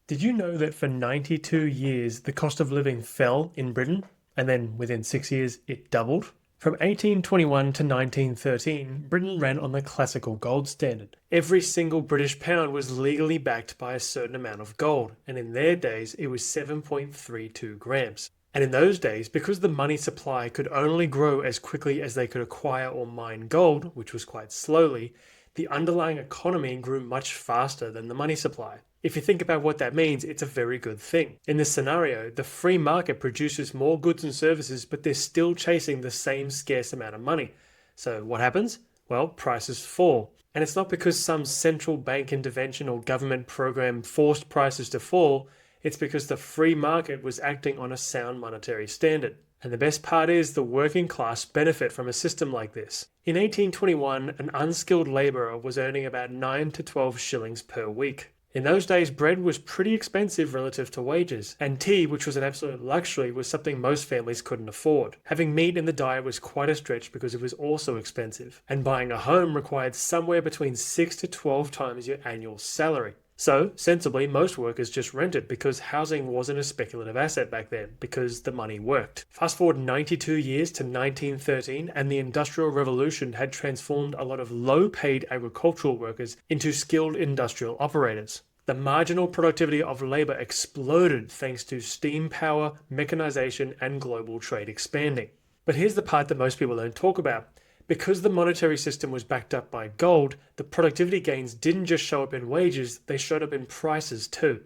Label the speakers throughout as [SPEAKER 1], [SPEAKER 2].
[SPEAKER 1] Did you know that for 92 years the cost of living fell in Britain, and then within 6 years it doubled? From 1821 to 1913, Britain ran on the classical gold standard. Every single British pound was legally backed by a certain amount of gold, and in their days it was 7.32 grams. And in those days, because the money supply could only grow as quickly as they could acquire or mine gold, which was quite slowly, the underlying economy grew much faster than the money supply. If you think about what that means, it's a very good thing. In this scenario, the free market produces more goods and services, but they're still chasing the same scarce amount of money. So what happens? Well, prices fall. And it's not because some central bank intervention or government program forced prices to fall, it's because the free market was acting on a sound monetary standard. And the best part is the working class benefit from a system like this. In 1821, an unskilled labourer was earning about 9 to 12 shillings per week. In those days, bread was pretty expensive relative to wages, and tea, which was an absolute luxury, was something most families couldn't afford. Having meat in the diet was quite a stretch because it was also expensive, and buying a home required somewhere between 6 to 12 times your annual salary. So, sensibly, most workers just rented because housing wasn't a speculative asset back then, because the money worked. Fast forward 92 years to 1913, and the Industrial Revolution had transformed a lot of low-paid agricultural workers into skilled industrial operators. The marginal productivity of labour exploded thanks to steam power, mechanization, and global trade expanding. But here's the part that most people don't talk about. Because the monetary system was backed up by gold, the productivity gains didn't just show up in wages, they showed up in prices too.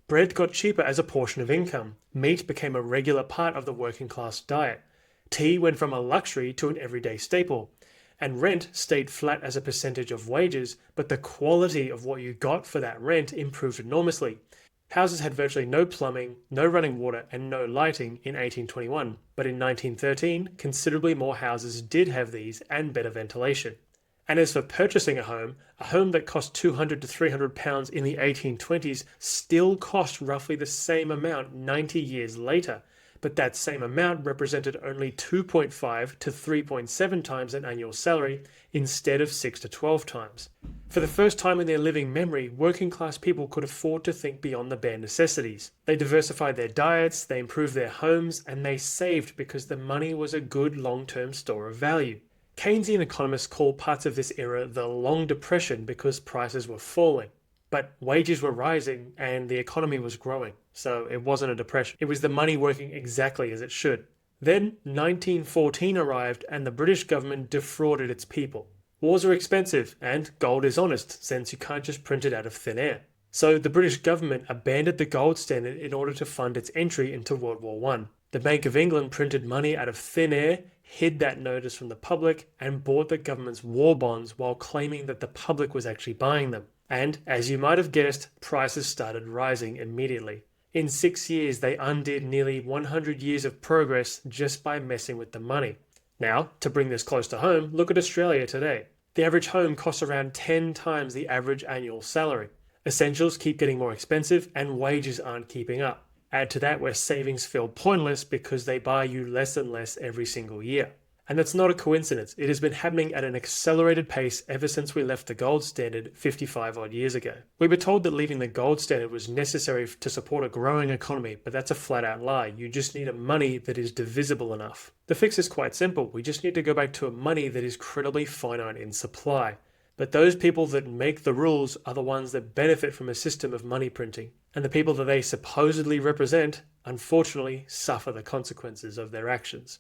[SPEAKER 1] Bread got cheaper as a portion of income. Meat became a regular part of the working class diet. Tea went from a luxury to an everyday staple. And rent stayed flat as a percentage of wages, but the quality of what you got for that rent improved enormously. Houses had virtually no plumbing, no running water, and no lighting in 1821, but in 1913, considerably more houses did have these and better ventilation. And as for purchasing a home that cost 200 to 300 pounds in the 1820s still cost roughly the same amount 90 years later, but that same amount represented only 2.5 to 3.7 times an annual salary instead of 6 to 12 times. For the first time in their living memory, working class people could afford to think beyond the bare necessities. They diversified their diets, they improved their homes, and they saved because the money was a good long-term store of value. Keynesian economists call parts of this era the Long Depression because prices were falling. But wages were rising and the economy was growing, so it wasn't a depression. It was the money working exactly as it should. Then 1914 arrived and the British government defrauded its people. Wars are expensive and gold is honest, since you can't just print it out of thin air. So the British government abandoned the gold standard in order to fund its entry into World War I. The Bank of England printed money out of thin air, hid that notice from the public, and bought the government's war bonds while claiming that the public was actually buying them. And, as you might have guessed, prices started rising immediately. In 6 years, they undid nearly 100 years of progress just by messing with the money. Now, to bring this close to home, look at Australia today. The average home costs around 10 times the average annual salary. Essentials keep getting more expensive and wages aren't keeping up. Add to that where savings feel pointless because they buy you less and less every single year. And that's not a coincidence. It has been happening at an accelerated pace ever since we left the gold standard 55 odd years ago. We were told that leaving the gold standard was necessary to support a growing economy, but that's a flat out lie. You just need a money that is divisible enough. The fix is quite simple. We just need to go back to a money that is credibly finite in supply. But those people that make the rules are the ones that benefit from a system of money printing. And the people that they supposedly represent, unfortunately, suffer the consequences of their actions.